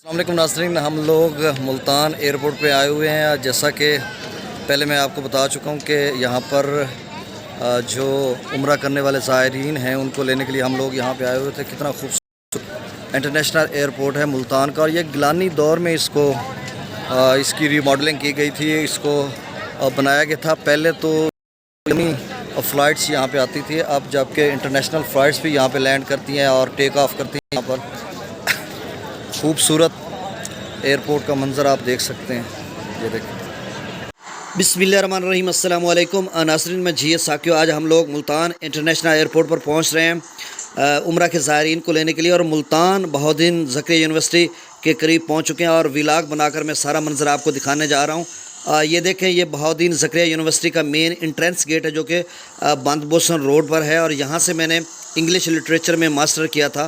السلام علیکم ناظرین، ہم لوگ ملتان ایئرپورٹ پہ آئے ہوئے ہیں۔ جیسا کہ پہلے میں آپ کو بتا چکا ہوں کہ یہاں پر جو عمرہ کرنے والے زائرین ہیں ان کو لینے کے لیے ہم لوگ یہاں پہ آئے ہوئے تھے۔ کتنا خوبصورت انٹرنیشنل ایئرپورٹ ہے ملتان کا، اور یہ گیلانی دور میں اس کی ری ماڈلنگ کی گئی تھی، اس کو بنایا گیا تھا۔ پہلے تو فلائٹس یہاں پہ آتی تھی، اب جبکہ انٹرنیشنل فلائٹس بھی یہاں پہ لینڈ کرتی ہیں اور ٹیک آف کرتی ہیں۔ یہاں پر خوبصورت ایئرپورٹ کا منظر آپ دیکھ سکتے ہیں، یہ دیکھیں۔ بسم اللہ الرحمن الرحیم، السلام علیکم ناظرین، میں جی ایس ساکیو۔ آج ہم لوگ ملتان انٹرنیشنل ایئرپورٹ پر پہنچ رہے ہیں عمرہ کے زائرین کو لینے کے لیے، اور ملتان بہاؤالدین زکریا یونیورسٹی کے قریب پہنچ چکے ہیں، اور ولاگ بنا کر میں سارا منظر آپ کو دکھانے جا رہا ہوں۔ یہ دیکھیں، یہ بہاؤالدین زکریا یونیورسٹی کا مین انٹرنس گیٹ ہے، جو کہ بند بوسن روڈ پر ہے، اور یہاں سے میں نے انگلش لٹریچر میں ماسٹر کیا تھا۔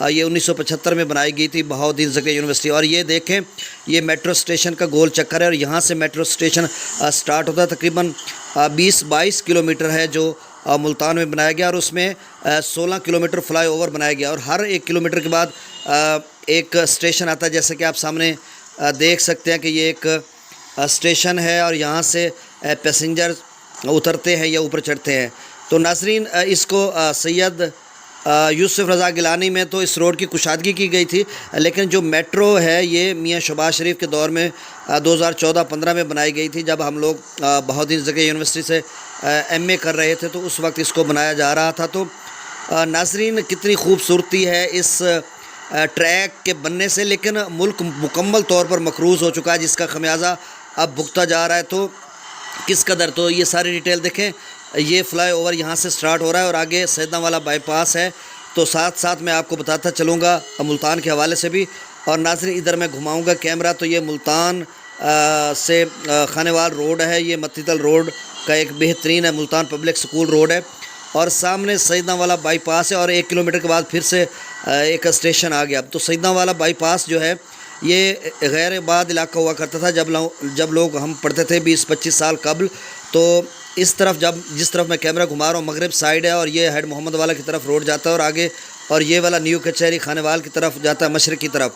یہ 1975 میں بنائی گئی تھی بہاؤالدین زکریا یونیورسٹی۔ اور یہ دیکھیں، یہ میٹرو اسٹیشن کا گول چکر ہے، اور یہاں سے میٹرو اسٹیشن سٹارٹ ہوتا ہے۔ تقریباً 20-22 کلومیٹر ہے جو ملتان میں بنایا گیا، اور اس میں 16 کلومیٹر فلائی اوور بنایا گیا، اور ہر 1 کلومیٹر کے بعد ایک اسٹیشن آتا ہے، جیسے کہ آپ سامنے دیکھ سکتے ہیں کہ یہ ایک اسٹیشن ہے، اور یہاں سے پیسنجر اترتے ہیں یا اوپر چڑھتے ہیں۔ تو ناظرین، اس کو سید یوسف رضا گیلانی میں تو اس روڈ کی کشادگی کی گئی تھی، لیکن جو میٹرو ہے یہ میاں شہباز شریف کے دور میں 2014-15 میں بنائی گئی تھی، جب ہم لوگ بہاؤالدین زکریا یونیورسٹی سے MA کر رہے تھے، تو اس وقت اس کو بنایا جا رہا تھا۔ تو ناظرین، کتنی خوبصورتی ہے اس ٹریک کے بننے سے، لیکن ملک مکمل طور پر مقروض ہو چکا ہے، جس کا خمیازہ اب بھگتا جا رہا ہے۔ تو کس قدر، تو یہ ساری ڈیٹیل دیکھیں۔ یہ فلائی اوور یہاں سے سٹارٹ ہو رہا ہے، اور آگے سیدنا والا بائی پاس ہے، تو ساتھ ساتھ میں آپ کو بتاتا چلوں گا ملتان کے حوالے سے بھی۔ اور ناظرین، ادھر میں گھماؤں گا کیمرہ، تو یہ ملتان سے خانیوال روڈ ہے، یہ متیتل روڈ کا ایک بہترین ہے، ملتان پبلک سکول روڈ ہے، اور سامنے سیدنا والا بائی پاس ہے، اور 1 کلومیٹر کے بعد پھر سے ایک اسٹیشن آ گیا۔ تو سیدنا والا بائی پاس جو ہے یہ غیر آباد علاقہ ہوا کرتا تھا جب لوگ ہم پڑھتے تھے 20-25 سال قبل۔ تو اس طرف جس طرف میں کیمرہ گھما رہا ہوں مغرب سائیڈ ہے، اور یہ ہیڈ محمد والا کی طرف روڈ جاتا ہے، اور آگے، اور یہ والا نیو کچہری خانیوال کی طرف جاتا ہے مشرق کی طرف۔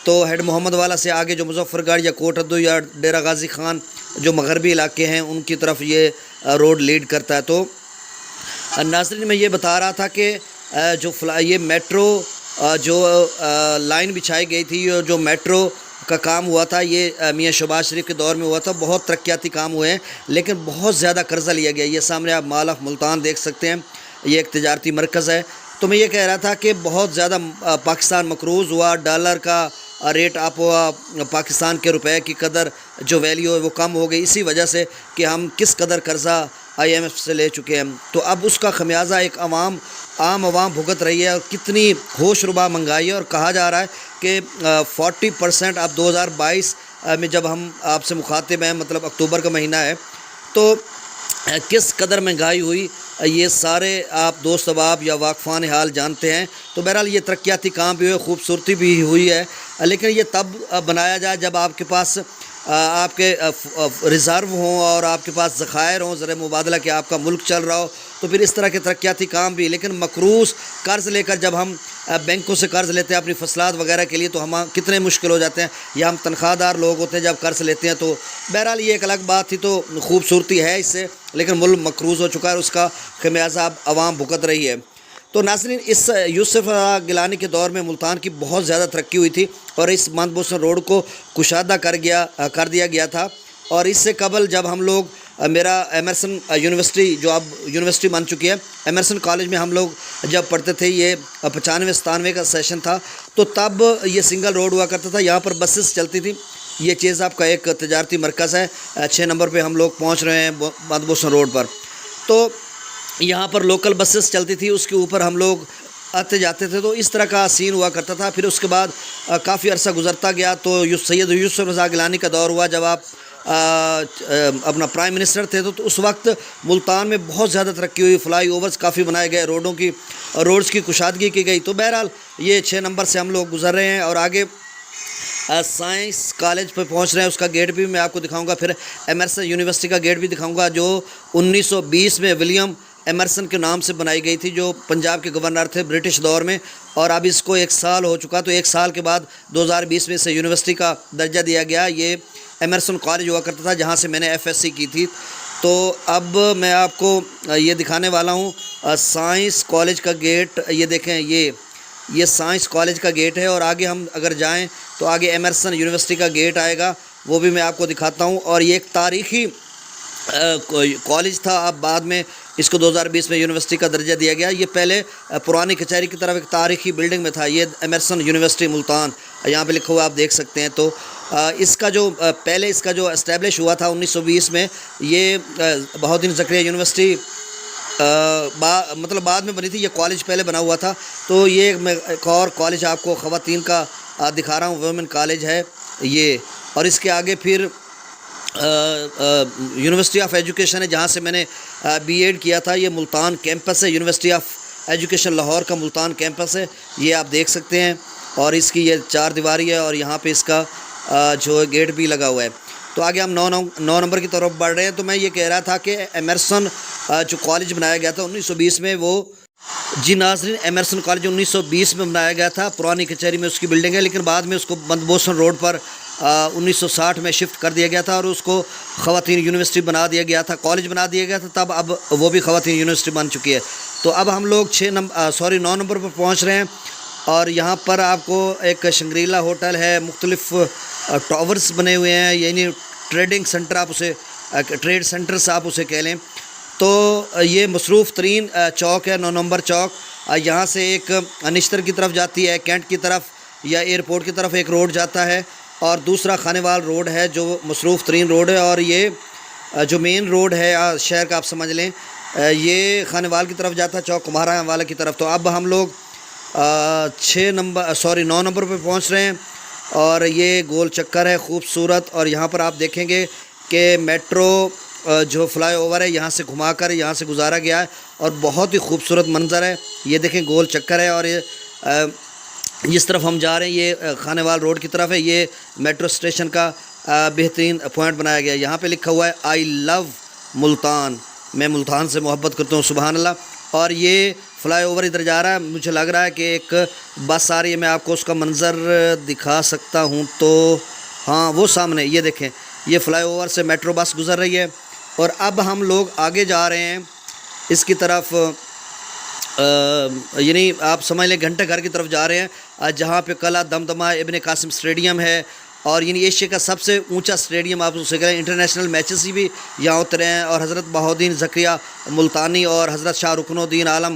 تو ہیڈ محمد والا سے آگے جو مظفر گڑھ یا کوٹ ادو یا ڈیرہ غازی خان جو مغربی علاقے ہیں ان کی طرف یہ روڈ لیڈ کرتا ہے۔ تو ناظرین، میں یہ بتا رہا تھا کہ یہ میٹرو جو لائن بچھائی گئی تھی، جو میٹرو کا کام ہوا تھا، یہ میاں شہباز شریف کے دور میں ہوا تھا۔ بہت ترقیاتی کام ہوئے ہیں، لیکن بہت زیادہ قرضہ لیا گیا۔ یہ سامنے آپ مال آف ملتان دیکھ سکتے ہیں، یہ ایک تجارتی مرکز ہے۔ تو میں یہ کہہ رہا تھا کہ بہت زیادہ پاکستان مقروض ہوا، ڈالر کا ریٹ اپ ہوا، پاکستان کے روپے کی قدر جو ویلیو ہے وہ کم ہو گئی، اسی وجہ سے کہ ہم کس قدر قرضہ IMF سے لے چکے ہیں۔ تو اب اس کا خمیازہ ایک عام عوام بھگت رہی ہے، اور کتنی ہوش ربا مہنگائی ہے، اور کہا جا رہا ہے کہ 40% اب 2022 میں جب ہم آپ سے مخاطب ہیں، مطلب اکتوبر کا مہینہ ہے، تو کس قدر مہنگائی ہوئی یہ سارے آپ دوست احباب یا واقفان حال جانتے ہیں۔ تو بہرحال یہ ترقیاتی کام بھی ہوئے، خوبصورتی بھی ہوئی ہے، لیکن یہ تب بنایا جائے جب آپ کے پاس آپ کے ریزرو ہوں، اور آپ کے پاس ذخائر ہوں، زر مبادلہ کہ آپ کا ملک چل رہا ہو، تو پھر اس طرح کے ترقیاتی کام بھی۔ لیکن مقروض قرض لے کر جب ہم بینکوں سے قرض لیتے ہیں اپنی فصلات وغیرہ کے لیے، تو ہم کتنے مشکل ہو جاتے ہیں، یا ہم تنخواہ دار لوگ ہوتے ہیں جب قرض لیتے ہیں۔ تو بہرحال یہ ایک الگ بات تھی، تو خوبصورتی ہے اس سے، لیکن ملک مقروض ہو چکا ہے، اور اس کا خمیازہ اب عوام بھگت رہی ہے۔ تو ناظرین، اس یوسف گیلانی کے دور میں ملتان کی بہت زیادہ ترقی ہوئی تھی، اور اس بند بوسن روڈ کو کشادہ کر دیا گیا تھا۔ اور اس سے قبل جب ہم لوگ میرا ایمرسن یونیورسٹی جو اب یونیورسٹی بن چکی ہے، ایمرسن کالج میں ہم لوگ جب پڑھتے تھے، یہ 95-97 کا سیشن تھا، تو تب یہ سنگل روڈ ہوا کرتا تھا، یہاں پر بسز چلتی تھی۔ یہ چیز آپ کا ایک تجارتی مرکز ہے، 6 نمبر پہ ہم لوگ پہنچ رہے ہیں بند بوسن روڈ پر۔ تو یہاں پر لوکل بسز چلتی تھی، اس کے اوپر ہم لوگ آتے جاتے تھے، تو اس طرح کا سین ہوا کرتا تھا۔ پھر اس کے بعد کافی عرصہ گزرتا گیا، تو سید یوسف رضا گیلانی کا دور ہوا، جب آپ اپنا پرائم منسٹر تھے، تو اس وقت ملتان میں بہت زیادہ ترقی ہوئی، فلائی اوورز کافی بنائے گئے، روڈز کی کشادگی کی گئی۔ تو بہرحال یہ 6 نمبر سے ہم لوگ گزر رہے ہیں، اور آگے سائنس کالج پہ پہنچ رہے ہیں، اس کا گیٹ بھی میں آپ کو دکھاؤں گا، پھر ایمرسن یونیورسٹی کا گیٹ بھی دکھاؤں گا، جو 1920 میں ولیم ایمرسن کے نام سے بنائی گئی تھی، جو پنجاب کے گورنر تھے برٹش دور میں، اور اب اس کو 1 سال ہو چکا، تو 1 سال کے بعد 2020 میں اسے یونیورسٹی کا درجہ دیا گیا۔ یہ ایمرسن کالج ہوا کرتا تھا جہاں سے میں نے FSC کی تھی۔ تو اب میں آپ کو یہ دکھانے والا ہوں سائنس کالج کا گیٹ۔ یہ دیکھیں، یہ سائنس کالج کا گیٹ ہے، اور آگے ہم اگر جائیں تو آگے ایمرسن یونیورسٹی کا گیٹ آئے گا، وہ بھی میں آپ کو دکھاتا ہوں۔ اور یہ ایک تاریخی کالج تھا، اب بعد میں اس کو 2020 میں یونیورسٹی کا درجہ دیا گیا۔ یہ پہلے پرانی کچہری کی طرف ایک تاریخی بلڈنگ میں تھا، یہ ایمرسن یونیورسٹی ملتان، یہاں پہ لکھا ہوا آپ دیکھ سکتے ہیں۔ تو اس کا جو پہلے اس کا جو اسٹیبلش ہوا تھا 1920 میں، یہ بہاؤالدین زکریا یونیورسٹی مطلب بعد میں بنی تھی، یہ کالج پہلے بنا ہوا تھا۔ تو یہ میں ایک اور کالج آپ کو خواتین کا دکھا رہا ہوں، ویمن کالج ہے یہ، اور اس کے آگے پھر یونیورسٹی آف ایجوکیشن ہے جہاں سے میں نے BEd کیا تھا۔ یہ ملتان کیمپس ہے، یونیورسٹی آف ایجوکیشن لاہور کا ملتان کیمپس ہے، یہ آپ دیکھ سکتے ہیں، اور اس کی یہ 4 دیواری ہے، اور یہاں پہ اس کا جو گیٹ بھی لگا ہوا ہے۔ تو آگے ہم 9 نمبر کی طرف بڑھ رہے ہیں۔ تو میں یہ کہہ رہا تھا کہ ایمرسن جو کالج بنایا گیا تھا 1920 میں، وہ جی ناظرین، ایمرسن کالج 1920 میں بنایا گیا تھا، پرانی کچہری میں اس کی بلڈنگ ہے، لیکن بعد میں اس کو بند بوسن روڈ پر 1960 میں شفٹ کر دیا گیا تھا، اور اس کو خواتین یونیورسٹی بنا دیا گیا تھا، کالج بنا دیا گیا تھا تب، اب وہ بھی خواتین یونیورسٹی بن چکی ہے۔ تو اب ہم لوگ 9 نمبر پر پہنچ رہے ہیں، اور یہاں پر آپ کو ایک شنگریلا ہوٹل ہے، مختلف ٹاورز بنے ہوئے ہیں، یعنی ٹریڈنگ سینٹر، آپ اسے ٹریڈ سینٹرز آپ اسے کہہ لیں۔ تو یہ مصروف ترین چوک ہے 9 نمبر چوک، یہاں سے ایک نشتر کی طرف جاتی ہے، کینٹ کی طرف یا ایئرپورٹ کی طرف ایک روڈ جاتا ہے، اور دوسرا خانے وال روڈ ہے جو مصروف ترین روڈ ہے، اور یہ جو مین روڈ ہے شہر کا آپ سمجھ لیں، یہ خانے وال کی طرف جاتا ہے، چوک کمہارا والا کی طرف۔ تو اب ہم لوگ 9 نمبر پہ پہنچ رہے ہیں، اور یہ گول چکر ہے خوبصورت، اور یہاں پر آپ دیکھیں گے کہ میٹرو جو فلائی اوور ہے یہاں سے گھما کر یہاں سے گزارا گیا ہے، اور بہت ہی خوبصورت منظر ہے۔ یہ دیکھیں گول چکر ہے، اور یہ جس طرف ہم جا رہے ہیں یہ خانے وال روڈ کی طرف ہے، یہ میٹرو اسٹیشن کا بہترین پوائنٹ بنایا گیا ہے۔ یہاں پہ لکھا ہوا ہے آئی لو ملتان، میں ملتان سے محبت کرتا ہوں، سبحان اللہ۔ اور یہ فلائی اوور ادھر جا رہا ہے، مجھے لگ رہا ہے کہ ایک بس آ رہی ہے، میں آپ کو اس کا منظر دکھا سکتا ہوں۔ تو ہاں، وہ سامنے یہ دیکھیں، یہ فلائی اوور سے میٹرو بس گزر رہی ہے، اور اب ہم لوگ آگے جا رہے ہیں اس کی طرف، یعنی آپ سمجھ لیں گھنٹہ گھر کی طرف جا رہے ہیں، جہاں پہ قلعہ دمدمہ ابن قاسم اسٹیڈیم ہے، اور یعنی ایشیا کا سب سے اونچا اسٹیڈیم آپ اسے کہیں، انٹرنیشنل میچز بھی یہاں اترے ہیں، اور حضرت بہاؤالدین زکریا ملتانی اور حضرت شاہ رکن الدین عالم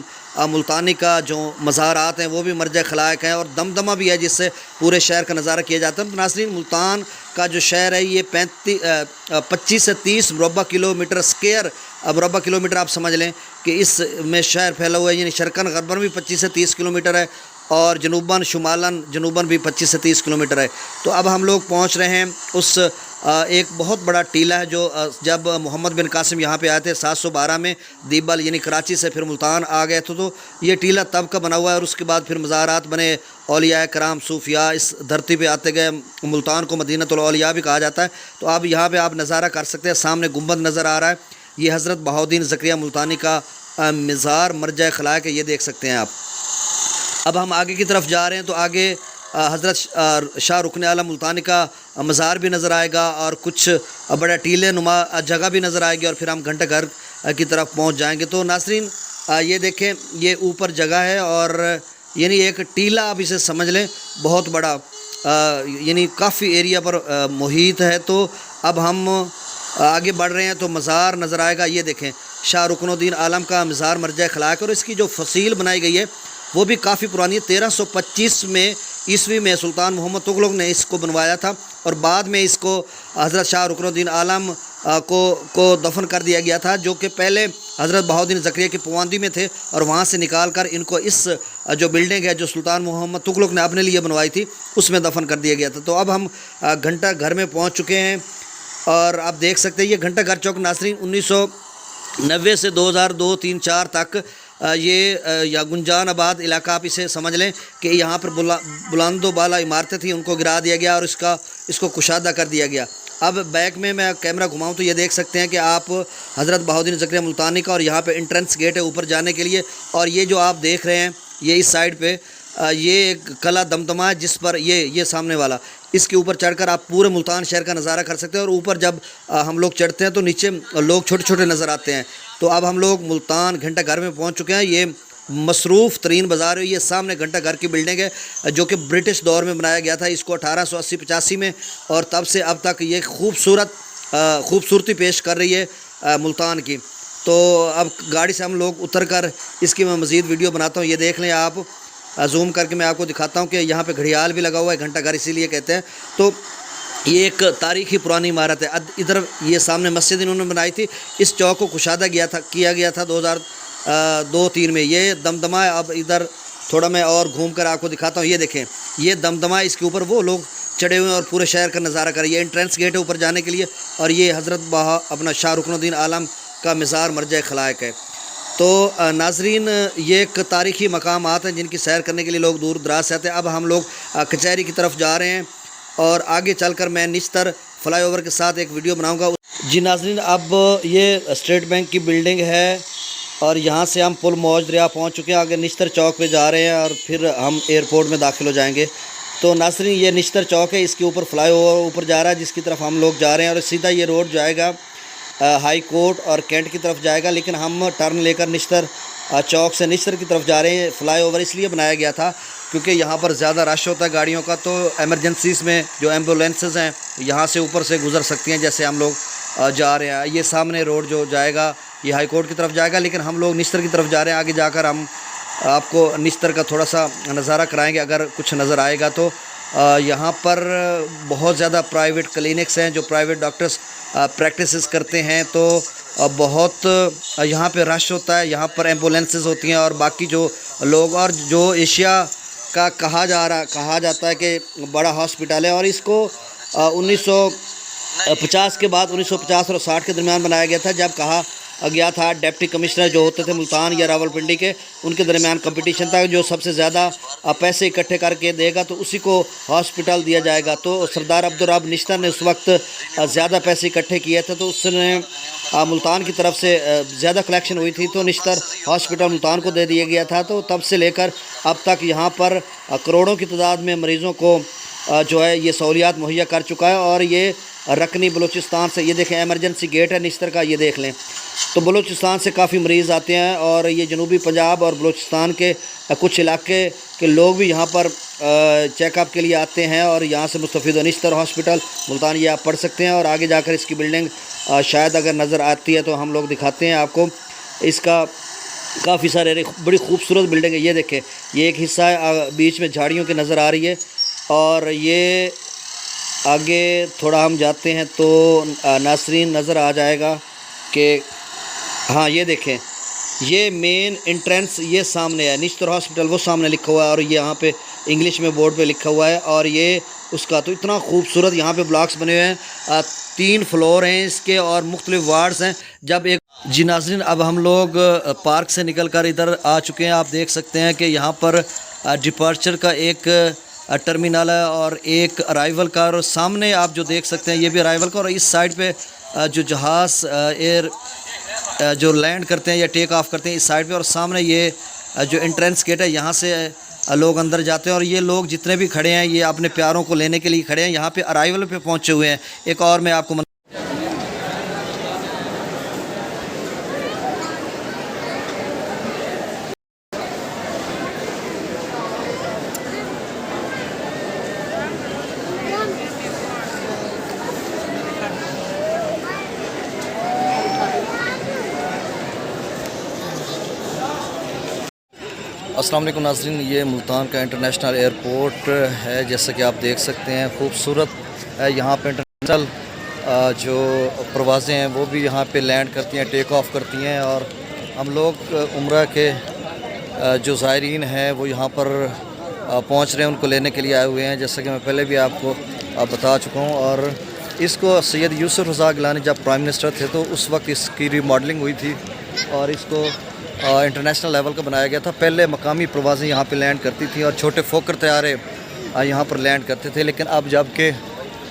ملتانی کا جو مزارات ہیں وہ بھی مرجع خلائق ہیں، اور دمدمہ بھی ہے جس سے پورے شہر کا نظارہ کیا جاتا ہے۔ ناظرین، ملتان کا جو شہر ہے یہ 25 سے 30 مربع کلومیٹر اسکیئر مربع کلومیٹر آپ سمجھ لیں کہ اس میں شہر پھیلا ہوا ہے، یعنی شرقاً غرباً بھی 25 سے 30 کلومیٹر ہے، اور جنوباً شمالاً جنوباً بھی 25 سے 30 کلومیٹر ہے۔ تو اب ہم لوگ پہنچ رہے ہیں اس ایک بہت بڑا ٹیلہ ہے جو جب محمد بن قاسم یہاں پہ آئے تھے 712 میں دیبل یعنی کراچی سے پھر ملتان آ گئے تھے، تو یہ ٹیلہ تب کا بنا ہوا ہے، اور اس کے بعد پھر مزارات بنے، اولیاء کرام صوفیاء اس دھرتی پہ آتے گئے، ملتان کو مدینۃ الاولیاء بھی کہا جاتا ہے۔ تو اب یہاں پہ آپ نظارہ کر سکتے ہیں، سامنے گنبد نظر آ رہا ہے، یہ حضرت بہاؤالدین زکریا ملتانی کا مزار مرجع خلائق ہے، یہ دیکھ سکتے ہیں آپ۔ اب ہم آگے کی طرف جا رہے ہیں، تو آگے حضرت شاہ رکن عالم ملتانی کا مزار بھی نظر آئے گا، اور کچھ بڑا ٹیلے نما جگہ بھی نظر آئے گی، اور پھر ہم گھنٹہ گھر کی طرف پہنچ جائیں گے۔ تو ناظرین، یہ دیکھیں، یہ اوپر جگہ ہے، اور یعنی ایک ٹیلہ آپ اسے سمجھ لیں، بہت بڑا، یعنی کافی ایریا پر محیط ہے۔ تو اب ہم آگے بڑھ رہے ہیں تو مزار نظر آئے گا، یہ دیکھیں شاہ رکن الدین عالم کا مزار مرجع خلائق، اور اس کی جو فصیل بنائی گئی ہے وہ بھی کافی پرانی ہے، 1325 میں عیسوی میں سلطان محمد تغلق نے اس کو بنوایا تھا، اور بعد میں اس کو حضرت شاہ رکن الدین عالم کو دفن کر دیا گیا تھا، جو کہ پہلے حضرت بہاؤالدین زکریا کی پواندی میں تھے، اور وہاں سے نکال کر ان کو اس جو بلڈنگ ہے جو سلطان محمد تغلق نے اپنے لیے بنوائی تھی اس میں دفن کر دیا گیا تھا۔ تو اب ہم گھنٹہ گھر میں پہنچ چکے ہیں، اور آپ دیکھ سکتے ہیں یہ گھنٹہ گھر چوک ناظرین 1990 سے 2002-3-4 تک یہ یا گنجان آباد علاقہ آپ اسے سمجھ لیں کہ یہاں پر بلند و بالا عمارتیں تھیں، ان کو گرا دیا گیا اور اس کو کشادہ کر دیا گیا۔ اب بیک میں کیمرہ گھماؤں تو یہ دیکھ سکتے ہیں کہ آپ حضرت بہاؤالدین زکریا ملتانی کا، اور یہاں پہ انٹرنس گیٹ ہے اوپر جانے کے لیے. اور یہ جو آپ دیکھ رہے ہیں یہ اس سائڈ پہ یہ ایک قلعہ دمدمہ ہے، جس پر یہ سامنے والا، اس کے اوپر چڑھ کر آپ پورے ملتان شہر کا نظارہ کر سکتے ہیں. اور اوپر جب ہم لوگ چڑھتے ہیں تو نیچے لوگ چھوٹے چھوٹے نظر آتے ہیں. تو اب ہم لوگ ملتان گھنٹہ گھر میں پہنچ چکے ہیں. یہ مصروف ترین بازار ہے. یہ سامنے گھنٹہ گھر کی بلڈنگ ہے جو کہ برٹش دور میں بنایا گیا تھا، اس کو 1880-85 میں، اور تب سے اب تک یہ خوبصورتی پیش کر رہی ہے ملتان کی. تو اب گاڑی سے ہم لوگ اتر کر اس کی میں مزید ویڈیو بناتا ہوں. یہ دیکھ لیں آپ، زوم کر کے میں آپ کو دکھاتا ہوں کہ یہاں پہ گھڑیال بھی لگا ہوا ہے، گھنٹہ گھر اسی لیے کہتے ہیں. تو یہ ایک تاریخی پرانی عمارت ہے. ادھر یہ سامنے مسجد انہوں نے بنائی تھی. اس چوک کو کشادہ کیا گیا تھا 2002-3 میں. یہ دمدمہ ہے. اب ادھر تھوڑا میں اور گھوم کر آپ کو دکھاتا ہوں. یہ دیکھیں یہ دمدمہ، اس کے اوپر وہ لوگ چڑھے ہوئے ہیں اور پورے شہر کا نظارہ کر. یہ انٹرنس گیٹ ہے اوپر جانے کے لیے. اور یہ حضرت اپنا شاہ رکن الدین عالم کا مزار مرجع خلائق ہے. تو ناظرین، یہ ایک تاریخی مقامات ہیں جن کی سیر کرنے کے لیے لوگ دور دراز سے آتے ہیں. اب ہم لوگ کچہری کی طرف جا رہے ہیں اور آگے چل کر میں نشتر فلائی اوور کے ساتھ ایک ویڈیو بناؤں گا. جی ناظرین، اب یہ اسٹیٹ بینک کی بلڈنگ ہے اور یہاں سے ہم پل موج دریا پہنچ چکے ہیں. آگے نشتر چوک پہ جا رہے ہیں اور پھر ہم ایئرپورٹ میں داخل ہو جائیں گے. تو ناظرین، یہ نشتر چوک ہے، اس کے اوپر فلائی اوور اوپر جا رہا ہے جس کی طرف ہم لوگ جا رہے ہیں. اور سیدھا یہ روڈ جائے گا ہائی کورٹ اور کینٹ کی طرف جائے گا. لیکن ہم ٹرن لے کر نشتر چوک سے نشتر کی طرف جا رہے ہیں. فلائی اوور اس لیے بنایا گیا تھا کیونکہ یہاں پر زیادہ رش ہوتا ہے گاڑیوں کا. تو ایمرجنسیز میں جو ایمبولینسز ہیں یہاں سے اوپر سے گزر سکتی ہیں، جیسے ہم لوگ جا رہے ہیں. یہ سامنے روڈ جو جائے گا یہ ہائی کورٹ کی طرف جائے گا، لیکن ہم لوگ نشتر کی طرف جا رہے ہیں. آگے جا کر ہم آپ کو نشتر کا تھوڑا سا نظارہ کرائیں گے اگر کچھ نظر آئے گا. تو یہاں پر بہت زیادہ پرائیویٹ کلینکس ہیں جو پرائیویٹ ڈاکٹرز پریکٹسز کرتے ہیں. تو بہت یہاں پہ رش ہوتا ہے. یہاں پر ایمبولینسز ہوتی ہیں اور باقی جو لوگ، اور جو ایشیا کا کہا جاتا ہے کہ بڑا ہاسپٹل ہے. اور اس کو 1950 کے بعد 1950 اور 60 کے درمیان بنایا گیا تھا، جب کہا گیا تھا ڈپٹی کمشنر جو ہوتے تھے ملتان یا راولپنڈی کے، ان کے درمیان کمپٹیشن تھا جو سب سے زیادہ پیسے اکٹھے کر کے دے گا تو اسی کو ہاسپٹل دیا جائے گا. تو سردار عبدالرب نشتر نے اس وقت زیادہ پیسے اکٹھے کیے تھے، تو اس نے ملتان کی طرف سے زیادہ کلیکشن ہوئی تھی تو نشتر ہاسپٹل ملتان کو دے دیا گیا تھا. تو تب سے لے کر اب تک یہاں پر کروڑوں کی تعداد میں مریضوں کو جو ہے یہ سہولیات مہیا کر چکا ہے. اور یہ رکنی بلوچستان سے، یہ دیکھیں ایمرجنسی گیٹ ہے نشتر کا، یہ دیکھ لیں. تو بلوچستان سے کافی مریض آتے ہیں اور یہ جنوبی پنجاب اور بلوچستان کے کچھ علاقے کے لوگ بھی یہاں پر چیک اپ کے لیے آتے ہیں اور یہاں سے مستفید. نشتر ہاسپٹل ملتان یہ آپ پڑھ سکتے ہیں. اور آگے جا کر اس کی بلڈنگ شاید اگر نظر آتی ہے تو ہم لوگ دکھاتے ہیں آپ کو. اس کا کافی سارے بڑی خوبصورت بلڈنگ ہے. یہ دیکھیں یہ ایک حصہ ہے بیچ میں جھاڑیوں کی نظر آ رہی ہے. اور یہ آگے تھوڑا ہم جاتے ہیں تو ناظرین نظر آ جائے گا کہ ہاں یہ دیکھیں یہ مین انٹرنس یہ سامنے ہے. نشتر ہاسپٹل وہ سامنے لکھا ہوا ہے اور یہ یہاں پہ انگلش میں بورڈ پہ لکھا ہوا ہے. اور یہ اس کا تو اتنا خوبصورت یہاں پہ بلاکس بنے ہوئے ہیں. 3 فلور ہیں اس کے اور مختلف وارڈز ہیں. جب ایک جی ناظرین، اب ہم لوگ پارک سے نکل کر ادھر آ چکے ہیں. آپ دیکھ سکتے ہیں کہ یہاں پر ڈپارچر کا ایک ٹرمینل ہے اور ایک ارائیول کا. اور سامنے آپ جو دیکھ سکتے ہیں یہ بھی ارائیول کا. اور اس سائڈ پہ جو جہاز جو لینڈ کرتے ہیں یا ٹیک آف کرتے ہیں اس سائڈ پہ. اور سامنے یہ جو انٹرنس گیٹ ہے یہاں سے لوگ اندر جاتے ہیں. اور یہ لوگ جتنے بھی کھڑے ہیں یہ اپنے پیاروں کو لینے کے لیے کھڑے ہیں. یہاں پہ ارائیول پہ پہنچے ہوئے ہیں. ایک اور میں آپ کو السلام علیکم ناظرین، یہ ملتان کا انٹرنیشنل ایئرپورٹ ہے. جیسا کہ آپ دیکھ سکتے ہیں خوبصورت ہے. یہاں پہ انٹرنیشنل جو پروازیں ہیں وہ بھی یہاں پہ لینڈ کرتی ہیں، ٹیک آف کرتی ہیں. اور ہم لوگ عمرہ کے جو زائرین ہیں وہ یہاں پر پہنچ رہے ہیں، ان کو لینے کے لیے آئے ہوئے ہیں. جیسا کہ میں پہلے بھی آپ کو بتا چکا ہوں. اور اس کو سید یوسف رضا گیلانی جب پرائم منسٹر تھے تو اس وقت اس کی ریماڈلنگ ہوئی تھی اور اس کو انٹرنیشنل لیول کا بنایا گیا تھا. پہلے مقامی پروازیں یہاں پہ لینڈ کرتی تھیں اور چھوٹے فوکر طیارے یہاں پر لینڈ کرتے تھے. لیکن اب جب کہ